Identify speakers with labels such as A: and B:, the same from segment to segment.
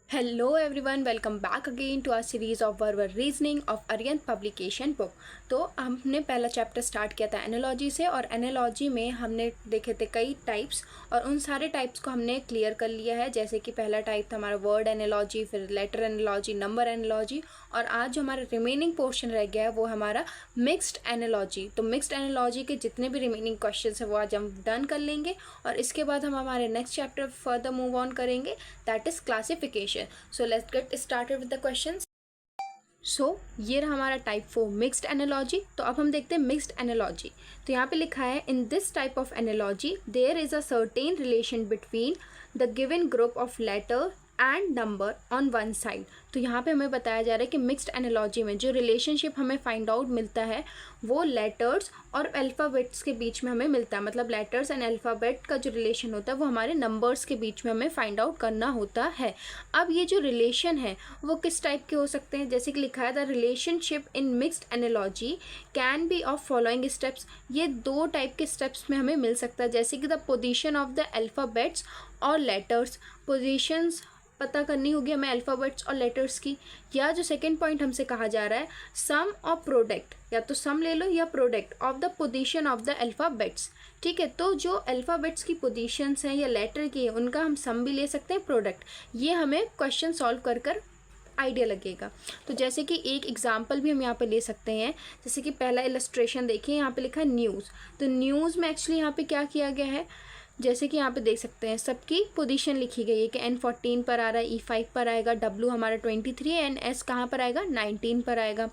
A: Hello everyone, welcome back again to our series of verbal reasoning of Aryan publication book। तो हमने पहला chapter start किया था analogy से, और एनालॉजी में हमने देखे थे कई टाइप्स, और उन सारे टाइप्स को हमने क्लियर कर लिया है। जैसे कि पहला टाइप था हमारा वर्ड एनालॉजी, फिर लेटर एनालॉजी, नंबर एनालॉजी, और आज जो हमारा रिमेनिंग पोर्शन रह गया है वो हमारा मिक्स्ड एनालॉजी। तो मिक्स्ड एनालॉजी के जितने भी रिमेनिंग क्वेश्चन है वो आज हम डन कर लेंगे, और इसके बाद हम हमारे next chapter further move on करेंगे, that is classification. So let's get started with the questions. ये रहा हमारा टाइप 4 मिक्स्ड एनालॉजी। तो अब हम देखते हैं मिक्स्ड एनालॉजी। तो यहाँ पे लिखा है in this type of analogy there is a certain relation between the given group of letter and number on one side. तो यहाँ पे हमें बताया जा रहा है कि मिक्स्ड एनालॉजी में जो रिलेशनशिप हमें फाइंड आउट मिलता है वो लेटर्स और अल्फ़ाबेट्स के बीच में हमें मिलता है। मतलब लेटर्स एंड अल्फ़ाबेट का जो रिलेशन होता है वो हमारे नंबर्स के बीच में हमें फाइंड आउट करना होता है। अब ये जो रिलेशन है वो किस टाइप के हो सकते हैं, जैसे कि लिखा है the relationship in mixed analogy can be of following steps. ये दो टाइप के स्टेप्स में हमें मिल सकता है, जैसे कि the position of the alphabets और लेटर्स। पोजीशंस पता करनी होगी हमें अल्फ़ाबेट्स और लेटर्स की, या जो सेकंड पॉइंट हमसे कहा जा रहा है सम और प्रोडक्ट, या तो सम ले लो या product of the position of the alphabets. ठीक है, तो जो अल्फ़ाबेट्स की पोजीशंस हैं या लेटर की है उनका हम सम भी ले सकते हैं, प्रोडक्ट। ये हमें क्वेश्चन सॉल्व कर कर आइडिया लगेगा। तो जैसे कि एक एग्जांपल भी हम यहाँ पे ले सकते हैं, जैसे कि पहला इलस्ट्रेशन देखिए, यहाँ पे लिखा है न्यूज़। तो न्यूज़ में एक्चुअली यहाँ पे क्या किया गया है, जैसे कि यहाँ पे देख सकते हैं सबकी पोजीशन लिखी गई है कि N14 पर आ रहा है, E5 पर आएगा, W हमारा 23 एंड S कहाँ पर आएगा, 19 पर आएगा।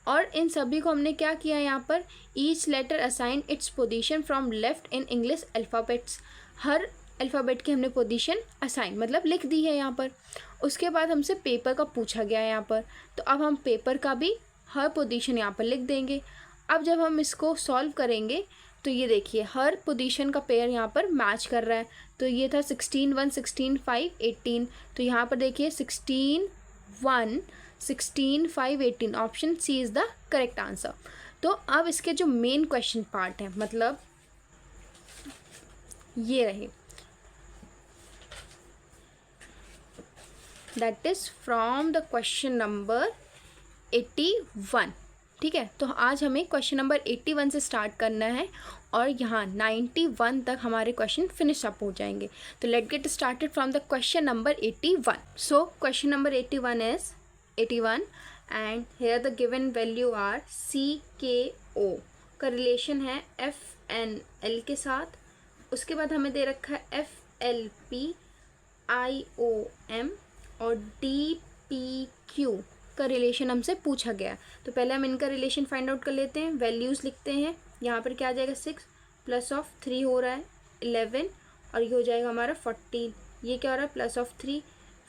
A: और इन सभी को हमने क्या किया यहाँ पर, each letter assign its position from left in English alphabets. हर अल्फ़ाबेट की हमने पोजीशन असाइन मतलब लिख दी है यहाँ पर। उसके बाद हमसे पेपर का पूछा गया है यहाँ पर, तो अब हम पेपर का भी हर पोजीशन यहाँ पर लिख देंगे। अब जब हम इसको सॉल्व करेंगे तो ये देखिए हर पोजीशन का पेयर यहाँ पर मैच कर रहा है। तो ये था 16 1 16 5 18, तो यहाँ पर देखिए 16 1 16 5 18, option C is the correct answer. तो अब इसके जो मेन क्वेश्चन पार्ट है, मतलब ये रहे, that is from the question number 81। ठीक है, तो आज हमें क्वेश्चन नंबर 81 से स्टार्ट करना है, और यहाँ 91 तक हमारे क्वेश्चन फिनिश अप हो जाएंगे। तो let get started from the question number 81। So question number 81 is 81 and here the given value are CKO का रिलेशन है FNL के साथ। उसके बाद हमें दे रखा है FLP IOM और DPQ का रिलेशन हमसे पूछा गया। तो पहले हम इनका रिलेशन फाइंड आउट कर लेते हैं। वैल्यूज़ लिखते हैं, यहाँ पर क्या आ जाएगा 6 प्लस ऑफ 3 हो रहा है 11, और ये हो जाएगा हमारा 14। ये क्या हो रहा है प्लस ऑफ 3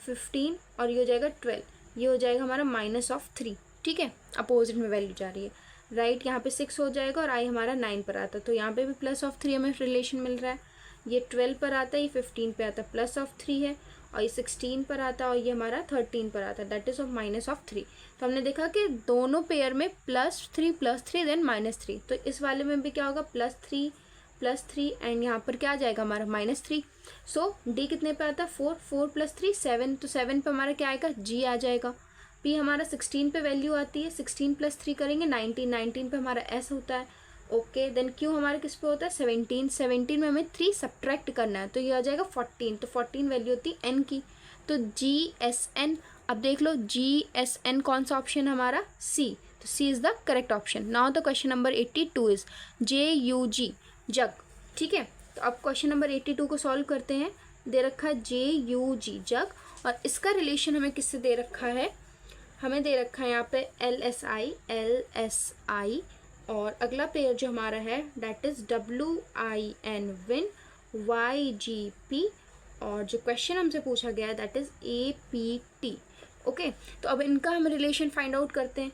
A: 15, और ये हो जाएगा 12। ये हो जाएगा हमारा माइनस ऑफ 3। ठीक है, अपोजिट में वैल्यू जा रही है, राइट। यहाँ पे 6 हो जाएगा और आई हमारा 9 पर आता है, तो यहाँ पे भी प्लस ऑफ 3 हमें रिलेशन मिल रहा है। ये 12 पर आता है, ये 15 पे आता है, प्लस ऑफ 3 है, और ये 16 पर आता है, और ये हमारा 13 पर आता है, that is of minus of 3। तो हमने देखा कि दोनों पेयर में +3 देन -3, तो इस वाले में भी क्या होगा +3 एंड यहाँ पर क्या आ जाएगा हमारा -3। सो डी कितने पे आता है 4 + 3 7, तो 7 पे हमारा क्या आएगा जी आ जाएगा। पी हमारा 16 पे वैल्यू आती है, 16 + 3 करेंगे 19 पे हमारा एस होता है। ओके, देन क्यू हमारे किस पे होता है 17 में हमें 3 सब्ट्रैक्ट करना है, तो ये आ जाएगा 14, तो 14 वैल्यू होती है एन की। तो GSN, अब देख लो GSN कौन सा ऑप्शन हमारा सी, तो C is the correct option. Now the question number 82 is JUG jug. ठीक है, तो अब क्वेश्चन नंबर 82 को सॉल्व करते हैं। दे रखा है JUG जग, और इसका रिलेशन हमें किससे दे रखा है, हमें दे रखा है यहाँ पे LSI, और अगला पेयर जो हमारा है that is WIN win YGP, और जो क्वेश्चन हमसे पूछा गया है दैट इज़ APT। ओके, तो अब इनका हम रिलेशन फाइंड आउट करते हैं।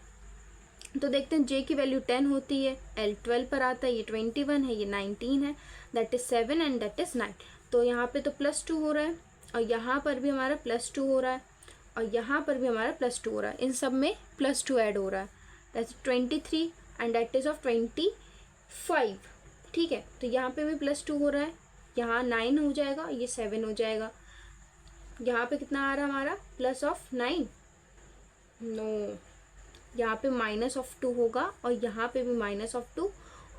A: तो देखते हैं J की वैल्यू 10 होती है, L 12 पर आता है, ये 21 है, ये 19 है, that is 7 and that is 9। तो यहाँ पे तो +2 हो रहा है, और यहाँ पर भी हमारा +2 हो रहा है, और यहाँ पर भी हमारा +2 हो रहा है, इन सब में +2 ऐड हो रहा है, that's 23 and that is of 25। ठीक है, तो यहाँ पे भी +2 हो रहा है, यहाँ 9 हो जाएगा, ये 7 हो जाएगा। यहाँ पे कितना आ रहा हमारा प्लस ऑफ 9, नो, यहाँ पे माइनस ऑफ 2 होगा और यहाँ पे भी माइनस ऑफ 2,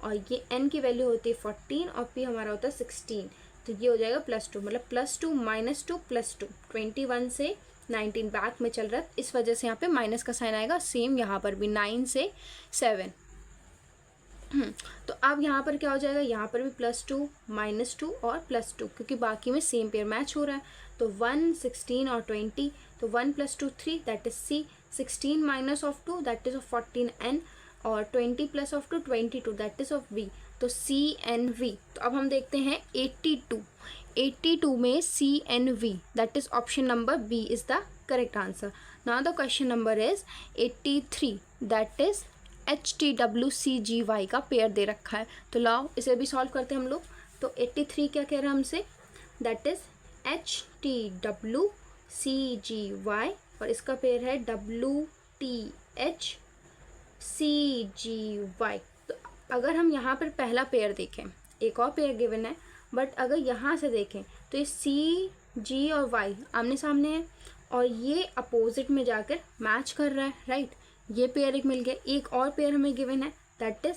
A: और ये n की वैल्यू होती है 14 और p हमारा होता है 16, तो ये हो जाएगा +2, मतलब +2 -2 +2, 21 से 19 बैक में चल रहा है, इस वजह से यहाँ पे माइनस का साइन आएगा। सेम यहाँ पर भी 9 से 7। तो अब यहाँ पर क्या हो जाएगा, यहाँ पर भी +2 -2 और +2, क्योंकि बाकी में सेम पेयर मैच हो रहा है। तो 1 16 और 20, तो 1 + 2 3 that is C, 16 minus of 2 that is of 14n, और 20 plus of 2 22 that is of V, तो CNV। तो अब हम देखते हैं 82 में CNV, that is option number B is the correct answer. Now the question number is 83, that is HTWCGY का pair दे रखा है। तो लाओ इसे भी सॉल्व करते हैं हम लोग। तो 83 क्या कह रहा है हमसे, दैट इज HTWCGY और इसका पेयर है WTHCGY। तो अगर हम यहाँ पर पहला पेयर देखें, एक और पेयर गिवन है, बट अगर यहाँ से देखें तो ये CG और Y आमने सामने है और ये अपोजिट में जाकर मैच कर रहा है, राइट। ये पेयर एक मिल गया। एक और पेयर हमें गिवन है, दैट इज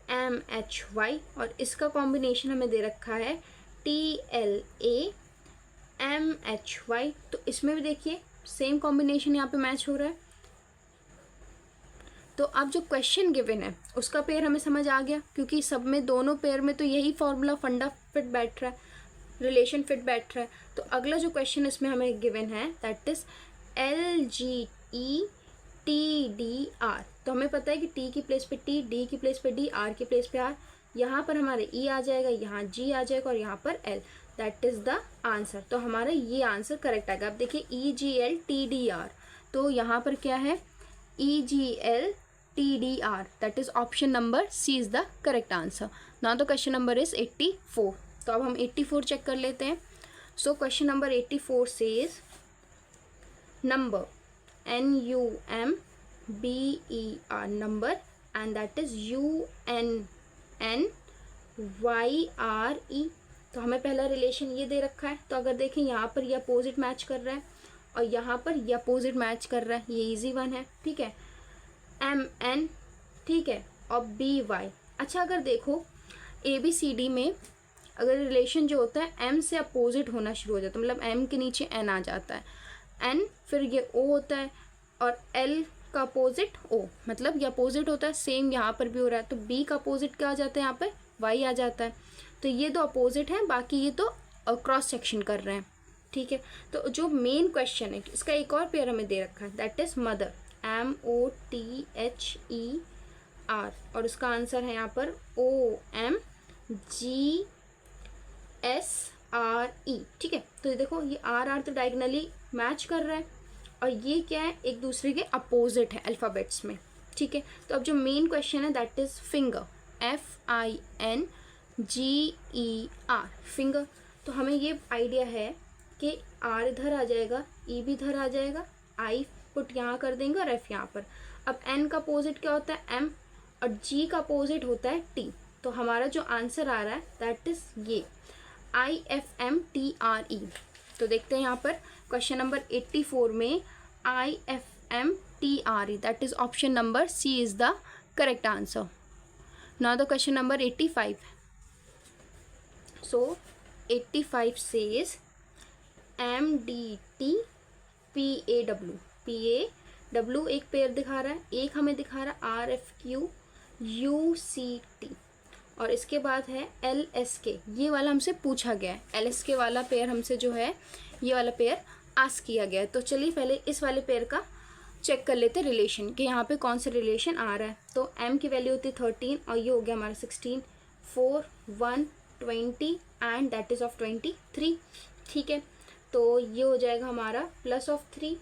A: ALTMHY और इसका कॉम्बिनेशन हमें दे रखा है TLAMHY। तो इसमें भी देखिए सेम कॉम्बिनेशन यहाँ पे मैच हो रहा है। तो अब जो क्वेश्चन गिवन है उसका पेयर हमें समझ आ गया, क्योंकि सब में दोनों पेयर में तो यही फॉर्मूला फंडा फिट बैठ रहा है, रिलेशन फिट बैठ रहा है। तो अगला जो क्वेश्चन इसमें हमें गिवन है दैट इज LGETDR। तो हमें पता है कि T की प्लेस पे T, D की प्लेस पे D, R की प्लेस पे R। यहाँ पर हमारे E आ जाएगा, यहाँ G आ जाएगा और यहाँ पर L, that is the answer. तो हमारा ये आंसर करेक्ट आएगा। अब देखिए EGLTDR, तो यहाँ पर क्या है EGLTDR, that is option number C is the correct answer. Now the question number is 84। तो अब हम 84 चेक कर लेते हैं। सो question number 84 says number NUMBER number and that is UNNYRE। तो हमें पहला रिलेशन ये दे रखा है। तो अगर देखें यहाँ पर ये अपोजिट मैच कर रहा है और यहाँ पर ये अपोजिट मैच कर रहा है, ये इजी वन है, ठीक है। MN, ठीक है, और BY। अच्छा अगर देखो ABCD में अगर रिलेशन जो होता है M से अपोजिट होना शुरू हो जाता है, मतलब M के नीचे N आ जाता है, N फिर ये O होता है और L का अपोजिट O, मतलब ये अपोजिट होता है। सेम यहाँ पर भी हो रहा है। तो B का अपोजिट क्या आ जाता है, यहाँ पे Y आ जाता है। तो ये दो अपोजिट हैं, बाकी ये तो क्रॉस सेक्शन कर रहे हैं, ठीक है। तो जो मेन क्वेश्चन है इसका एक और पेयर हमें दे रखा है, दैट इज मदर, MOTHER और उसका आंसर है यहाँ पर OMGSRE, ठीक है। तो ये देखो ये RR तो डायगनली मैच कर रहा है और ये क्या है, एक दूसरे के अपोजिट है अल्फ़ाबेट्स में, ठीक है। तो अब जो मेन क्वेश्चन है that is finger, FINGER, finger. तो हमें ये आइडिया है कि R इधर आ जाएगा, E भी इधर आ जाएगा, I पुट यहाँ कर देंगे और F यहाँ पर। अब N का अपोजिट क्या होता है, M, और G का अपोजिट होता है T। तो हमारा जो आंसर आ रहा है दैट इज ये IFMTRE। तो देखते हैं यहाँ पर क्वेश्चन नंबर 84 में IFMTRE, that is option number C is the correct answer. Now the question number 85। So 85 says MDTPAW, PAW एक पेयर दिखा रहा है, एक हमें दिखा रहा है RFQUCT और इसके बाद है LSK। ये वाला हमसे पूछा गया है, LSK वाला पेयर हमसे जो है ये वाला पेयर आस्क किया गया है। तो चलिए पहले इस वाले पेयर का चेक कर लेते हैं रिलेशन कि यहाँ पे कौन सा रिलेशन आ रहा है। तो M की वैल्यू होती है 13 और ये हो गया हमारा 16, 4 1 20 एंड दैट इज ऑफ 23, ठीक है। तो ये हो जाएगा हमारा प्लस ऑफ 3,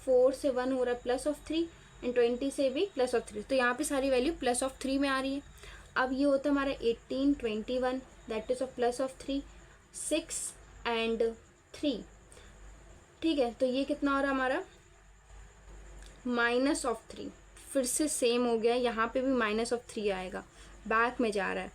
A: 4 से 1 हो रहा है प्लस ऑफ 3 एंड 20 से भी प्लस ऑफ 3। तो यहाँ पे सारी वैल्यू प्लस ऑफ 3 में आ रही है। अब ये होता है हमारा 18 21 that is of plus of 3, 6 and 3, ठीक है। तो ये कितना हो रहा है हमारा माइनस ऑफ 3, फिर से सेम हो गया, यहाँ पे भी माइनस ऑफ 3 आएगा, बैक में जा रहा है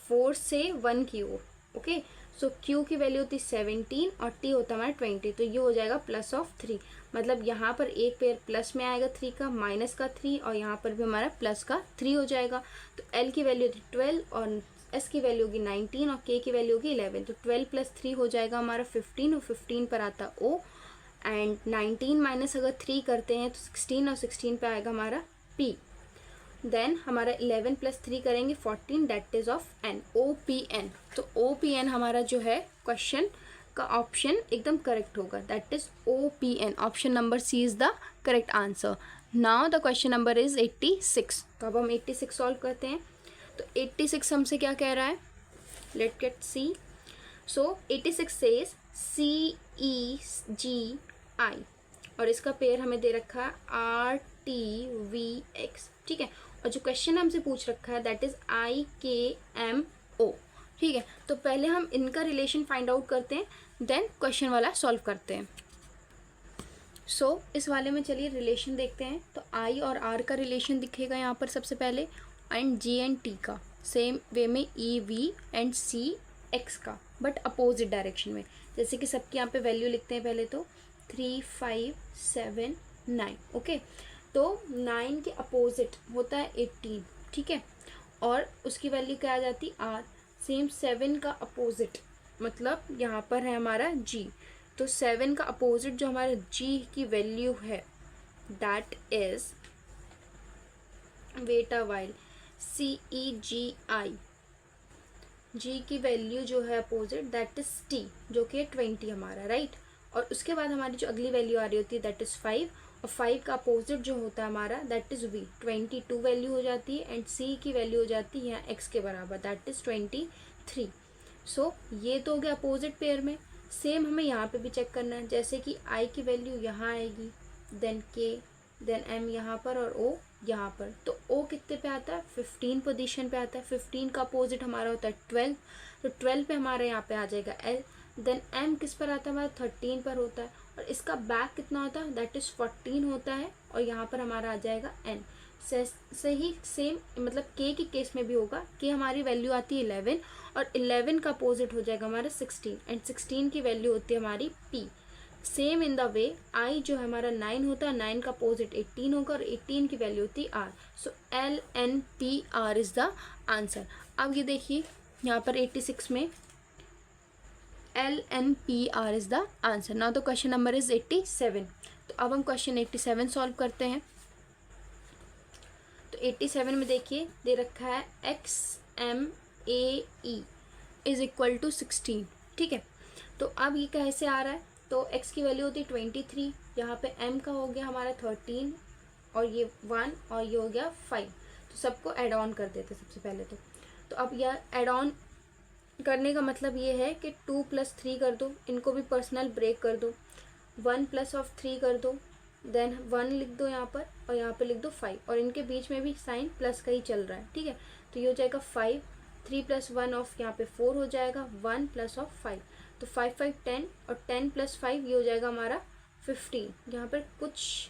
A: 4 से 1 की ओर, ओके। सो Q की वैल्यू होती 17 और T होता है हमारा 20, तो ये हो जाएगा +3। मतलब यहाँ पर एक पेयर प्लस में आएगा 3 का, माइनस का 3, और यहाँ पर भी हमारा प्लस का 3 हो जाएगा। तो L की वैल्यू होती 12 और S की वैल्यू होगी 19 और K की वैल्यू होगी 11। तो 12 + 3 हो जाएगा हमारा 15 और 15 पर आता O, एंड 19 माइनस अगर 3 करते हैं तो 16 और 16 पे आएगा हमारा P। देन हमारा 11 + 3 करेंगे 14, that is of N, OPN। तो OPN हमारा जो है क्वेश्चन का ऑप्शन एकदम करेक्ट होगा, that is OPN। Option number C is the correct answer. Now the question number is 86। तो अब हम 86 सॉल्व करते हैं। तो 86 हमसे क्या कह रहा है, लेट गेट सी। सो 86 सेज CEGI और इसका पेयर हमें दे रखा है RTVX, ठीक है। और जो क्वेश्चन हमसे पूछ रखा है दैट इज IKMO, ठीक है। तो पहले हम इनका रिलेशन फाइंड आउट करते हैं, देन क्वेश्चन वाला सॉल्व करते हैं। सो इस वाले में चलिए रिलेशन देखते हैं। तो I और R का रिलेशन दिखेगा यहाँ पर सबसे पहले, एंड G एंड T का सेम वे में EV एंड CX का, बट अपोजिट डायरेक्शन में। जैसे कि सबके यहाँ पे वैल्यू लिखते हैं पहले, तो 3, 5, 7, 9, ओके। तो 9 के अपोजिट होता है 18, ठीक है। और उसकी वैल्यू क्या आ जाती है R। सेम 7 का अपोजिट मतलब यहाँ पर है हमारा G। तो 7 का अपोजिट जो हमारा G की वैल्यू है that is, wait a while, CEGI। G की वैल्यू जो है अपोजिट दैट इज T, जो कि 20 हमारा, राइट। और उसके बाद हमारी जो अगली वैल्यू आ रही होती है दैट इज 5, और 5 का अपोजिट जो होता है हमारा दैट इज V, 22 वैल्यू हो जाती है, एंड C की वैल्यू हो जाती है यहाँ X के बराबर दैट इज 23। सो ये तो हो गया अपोजिट पेयर में। सेम हमें यहाँ पे भी चेक करना है, जैसे कि I की वैल्यू यहाँ आएगी, देन K, देन M यहाँ पर और O यहाँ पर। तो O कितने पे आता है, 15 पोजीशन पे आता है। 15 का अपोजिट हमारा होता है 12, तो 12 पे हमारा यहाँ पे आ जाएगा L। देन M किस पर आता है हमारा, 13 पर होता है, और इसका बैक कितना होता है दैट इज 14 होता है, और यहाँ पर हमारा आ जाएगा N। सही सेम मतलब K के केस में भी होगा, K हमारी वैल्यू आती है 11, और 11 का अपोजिट हो जाएगा हमारा 16, एंड 16 की वैल्यू होती है हमारी P। Same in the way I जो है हमारा 9 होता है, 9 का अपोजिट 18 होगा, और 18 की वैल्यू होती है R। So LNPR is the answer. अब ये देखिए यहाँ पर 86 में LNPR is the answer. Now the question number is 87। तो अब हम क्वेश्चन 87 सॉल्व करते हैं। तो 87 में देखिए दे रखा है XMAE इज इक्वल टू 16, ठीक है। तो अब ये कैसे आ रहा है, तो x की वैल्यू होती है 23, यहाँ पे m का हो गया हमारा 13, और ये 1 और ये हो गया 5। तो सबको ऐड ऑन कर देते सबसे पहले तो अब यह ऐड ऑन करने का मतलब ये है कि 2 + 3 कर दो, इनको भी पर्सनल ब्रेक कर दो, 1 + 3 कर दो, देन 1 लिख दो यहाँ पर, और यहाँ पे लिख दो 5, और इनके बीच में भी साइन प्लस का ही चल रहा है, ठीक है। तो ये हो जाएगा 5, 3 + 1 ऑफ यहाँ पे 4 हो जाएगा, 1 + ऑफ 5, तो 5, 5, 10, और 10 + 5 ये हो जाएगा हमारा 15। यहाँ पर कुछ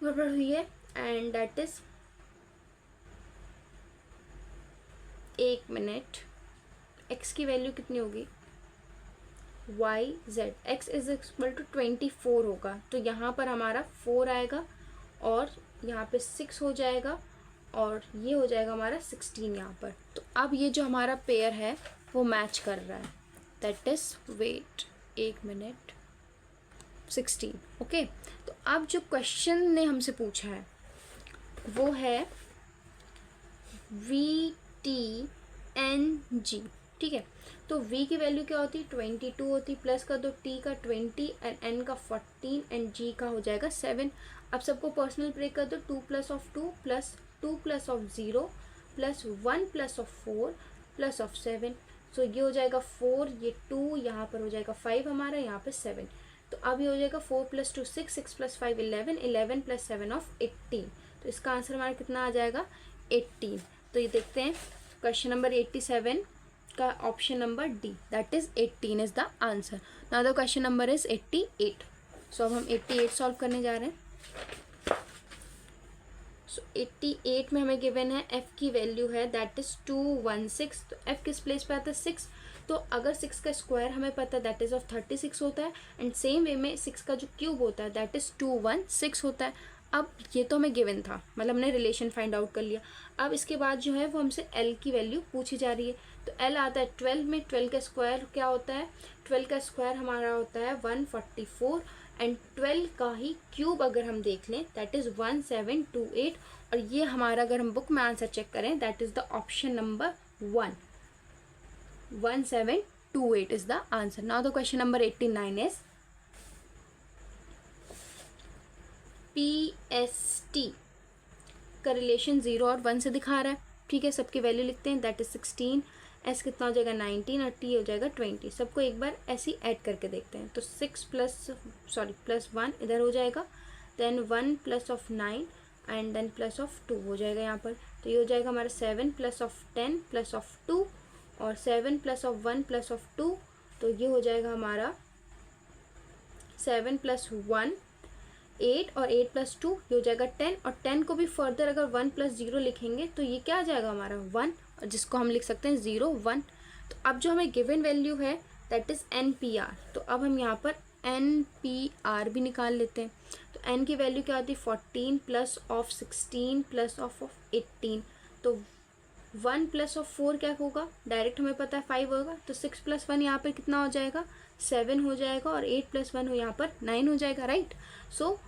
A: गड़बड़ हुई है, एंड दैट इज, एक मिनट, x की वैल्यू कितनी होगी, YZ, x is equal to 24 होगा, तो यहाँ पर हमारा 4 आएगा, और यहाँ पे 6 हो जाएगा, और ये हो जाएगा हमारा 16 यहाँ पर। तो अब ये जो हमारा पेयर है वो मैच कर रहा है, दैट इज, वेट एक मिनट, 16, ओके। तो अब जो क्वेश्चन ने हमसे पूछा है वो है VTNG, ठीक है। तो V की वैल्यू क्या होती है, 22 होती, प्लस कर दो T का 20 एंड N का 14 एंड G का हो जाएगा 7। अब सबको पर्सनल ब्रेक कर दो, 2 + of 2 plus 2 + of 0 plus 1 + of 4 plus of 7। सो ये हो जाएगा 4, ये 2, यहाँ पर हो जाएगा 5 हमारा, यहाँ पे 7। तो अब ये हो जाएगा 4 + 2 6, 6 + 5 11, 11 + 7 ऑफ 18। तो इसका आंसर हमारा कितना आ जाएगा, 18। तो ये देखते हैं क्वेश्चन नंबर 87 का option number D, that is 18 is the answer. Now the question number is 88। सो अब हम 88 सॉल्व करने जा रहे हैं। सो 88 में हमें गिवन है f की वैल्यू है दैट इज 216। तो f किस प्लेस पे आता है, 6, तो अगर 6 का स्क्वायर हमें पता है दैट इज़ ऑफ 36 होता है, एंड सेम वे में 6 का जो क्यूब होता है दैट इज़ 216 होता है। अब ये तो हमें गिवन था, मतलब हमने रिलेशन फाइंड आउट कर लिया। अब इसके बाद जो है वो हमसे एल की वैल्यू पूछी जा रही है। तो एल आता है 12 में, 12 का स्क्वायर क्या होता है, 12 का स्क्वायर हमारा होता है 144, एंड 12 का ही क्यूब अगर हम देख लें दैट इज़ 1728, और ये हमारा अगर हम बुक में आंसर चेक करें that is the option number 1, 1728 is the answer. Now the question number 89 is PST का रिलेशन 0 और 1 से दिखा रहा है। ठीक है, सबकी वैल्यू लिखते हैं, दैट इज 16, एस कितना हो जाएगा 19 और टी हो जाएगा 20। सबको एक बार ऐसे ही ऐड करके देखते हैं। तो 6 प्लस 1 इधर हो जाएगा, then 1 plus of 9 and then plus of 2 हो जाएगा यहाँ पर। तो ये हो जाएगा हमारा 7 प्लस ऑफ 10 प्लस ऑफ 2 और 7 प्लस ऑफ 1 प्लस ऑफ 2, तो ये हो जाएगा हमारा 7 प्लस 1 8 और 8 प्लस 2 ये हो जाएगा 10, और 10 को भी फर्दर अगर 1 प्लस 0 लिखेंगे तो ये क्या आ जाएगा हमारा 1, और जिसको हम लिख सकते हैं 0 1। तो अब जो हमें गिवन वैल्यू है दैट इज़ NPR, तो अब हम यहाँ पर NPR भी निकाल लेते हैं। तो n की वैल्यू क्या होती है 14 प्लस ऑफ 16 प्लस ऑफ 18, तो 1 प्लस ऑफ 4 क्या होगा, डायरेक्ट हमें पता है 5 होगा, तो 6 प्लस 1 यहाँ पर कितना हो जाएगा 7 हो जाएगा, और 8 प्लस 1 हो यहाँ पर 9 हो जाएगा, राइट। सो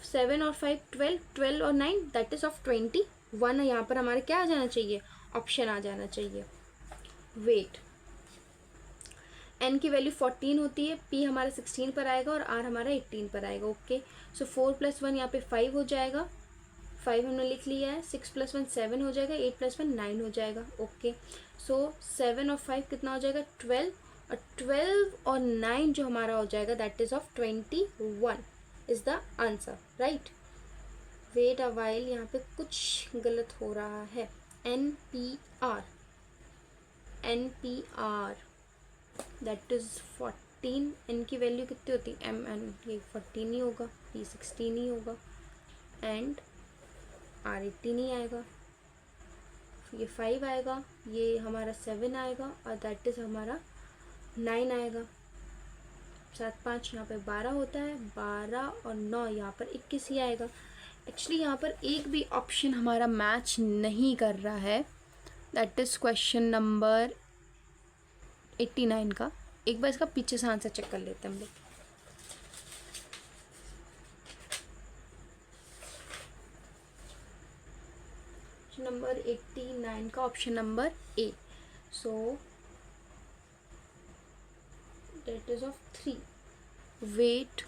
A: 7 और 5 12, 12 और 9 दैट इज़ ऑफ 21, यहाँ पर हमारे क्या आ जाना चाहिए, ऑप्शन आ जाना चाहिए। वेट, n की वैल्यू 14 होती है, p हमारा 16 पर आएगा और r हमारा 18 पर आएगा। ओके, सो 4 प्लस 1 यहाँ पे 5 हो जाएगा, 5 हमने लिख लिया है, 6 प्लस 1 7 हो जाएगा, 8 प्लस 1 9 हो जाएगा। ओके, सो 7 और 5 कितना हो जाएगा 12, और 12 और 9 जो हमारा हो जाएगा that is of 21 is the answer, right. Wait a while, यहाँ पे कुछ गलत हो रहा है। NPR दैट इज़ 14, n की वैल्यू कितनी होती है MN, ये 14 ही होगा, P 16 ही होगा, एंड R 18 ही आएगा, ये 5 आएगा, ये हमारा 7 आएगा, और दैट इज़ हमारा 9 आएगा। 7 5 यहाँ पे 12 होता है, 12 और 9 यहाँ पर 21 ही आएगा। एक्चुअली यहाँ पर एक भी ऑप्शन हमारा मैच नहीं कर रहा है, दैट इज़ क्वेश्चन नंबर 89 का। एक बार इसका पीछे से आंसर चेक कर लेते हैं हम लोग। नंबर 89 का option number A, so that is of 3। Wait,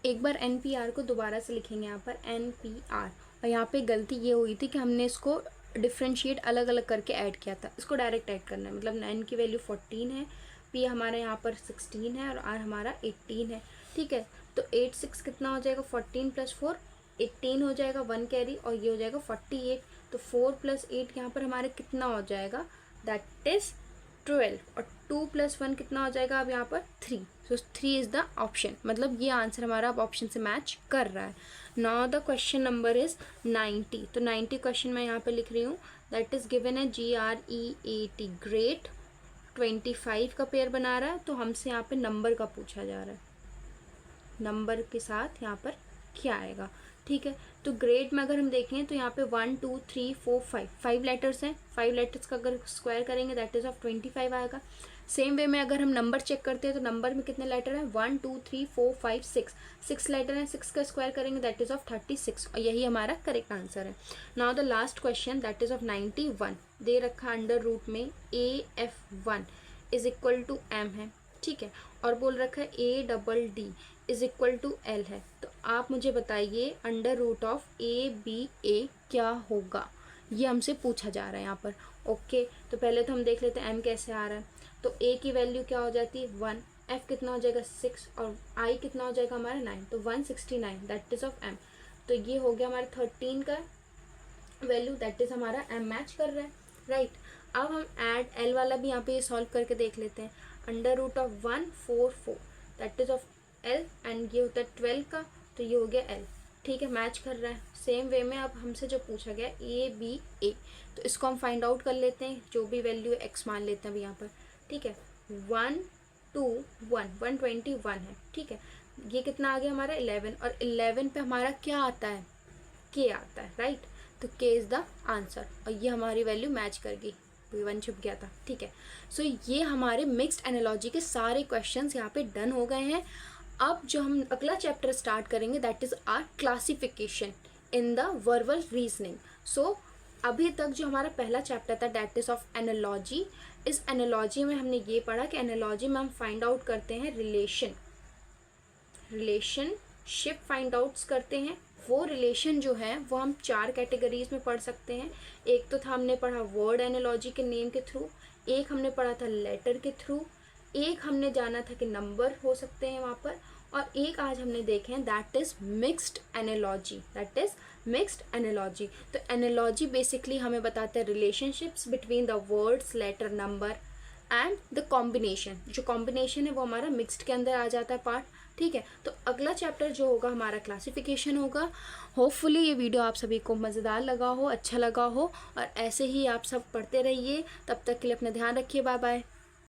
A: एक बार NPR को दोबारा से लिखेंगे यहाँ पर NPR, और यहाँ पे गलती ये हुई थी कि हमने इसको डिफ्रेंशिएट अलग अलग करके ऐड किया था, इसको डायरेक्ट ऐड करना है। मतलब 9 की वैल्यू 14 है, P हमारा यहाँ पर 16 है और R हमारा 18 है। ठीक है, तो 8 6 कितना हो जाएगा 14 प्लस 4 18 हो जाएगा, 1 कैरी, और ये हो जाएगा 48। तो 4 प्लस 8 यहाँ पर हमारे कितना हो जाएगा दैट इज़ 12, और 2 प्लस 1 कितना हो जाएगा अब यहाँ पर 3। सो 3 इज़ द ऑप्शन, मतलब ये आंसर हमारा अब ऑप्शन से मैच कर रहा है। Now the question number is 90। तो 90 क्वेश्चन मैं यहाँ पे लिख रही हूँ, दैट इज़ गिवन है GREAT, ग्रेट 25 का पेयर बना रहा है, तो हमसे यहाँ पे नंबर का पूछा जा रहा है, नंबर के साथ यहाँ पर क्या आएगा। ठीक है, तो ग्रेड में अगर हम देखें तो यहाँ पे 1 2 3 4 5 लेटर्स हैं, 5 लेटर्स का अगर स्क्वायर करेंगे दैट इज़ ऑफ 25 आएगा। सेम वे में अगर हम नंबर चेक करते हैं तो नंबर में कितने लेटर हैं 1 2 3 4 5 6 लेटर हैं, 6 का स्क्वायर करेंगे दैट इज़ ऑफ 36, और यही हमारा करेक्ट आंसर है। Now the last question that is of 91, दे रखा अंडर रूट में AF1 is equal to M है। ठीक है, और बोल रखा है ADD is equal to L है। तो आप मुझे बताइए अंडर रूट ऑफ ABA क्या होगा, ये हमसे पूछा जा रहा है यहाँ पर। ओके, तो पहले तो हम देख लेते हैं M कैसे आ रहा है। तो A की वैल्यू क्या हो जाती है 1, F कितना हो जाएगा 6, और I कितना हो जाएगा हमारा 9, तो 169 दैट इज़ ऑफ M। तो ये हो गया हमारा 13 का वैल्यू, दैट इज़ हमारा M मैच कर रहा है, राइट। अब हम ऐड L वाला भी यहाँ पे ये सॉल्व करके देख लेते हैं। Under root of 144 that is of L, and ये होता है 12 का, तो ये हो गया L। ठीक है, मैच कर रहा है। सेम वे में अब हमसे जो पूछा गया ABA, तो इसको हम फाइंड आउट कर लेते हैं। जो भी वैल्यू X मान लेते हैं अभी यहाँ पर, ठीक है, 1 2 1 121 है, ठीक है। ये कितना आ गया हमारा 11, और 11 पे हमारा क्या आता है, के आता है, राइट। तो के इज़ द आंसर, और ये हमारी वैल्यू मैच कर गई, V1 छुप गया था, ठीक है। सो ये हमारे मिक्स्ड एनालॉजी के सारे क्वेश्चंस यहाँ पे डन हो गए हैं। अब जो हम अगला चैप्टर स्टार्ट करेंगे that is our classification in the verbal reasoning. So अभी तक जो हमारा पहला चैप्टर था दैट इज़ ऑफ एनालॉजी, इस एनालॉजी में हमने ये पढ़ा कि एनालॉजी में हम फाइंड आउट करते हैं रिलेशनशिप फाइंड आउट्स करते हैं। वो रिलेशन जो है वो हम 4 कैटेगरीज में पढ़ सकते हैं। एक तो था हमने पढ़ा वर्ड एनालॉजी के नेम के थ्रू, एक हमने पढ़ा था लेटर के थ्रू, एक हमने जाना था कि नंबर हो सकते हैं वहाँ पर, और एक आज हमने देखे हैं दैट इज़ मिक्स्ड एनालॉजी। तो एनालॉजी बेसिकली हमें बताते हैं relationships between the words, letter, number and the combination. जो कॉम्बिनेशन है वो हमारा मिक्स्ड के अंदर आ जाता है पार्ट, ठीक है। तो अगला चैप्टर जो होगा हमारा क्लासिफिकेशन होगा। होपफुली ये वीडियो आप सभी को मज़ेदार लगा हो, अच्छा लगा हो, और ऐसे ही आप सब पढ़ते रहिए। तब तक के लिए अपना ध्यान रखिए, बाय बाय।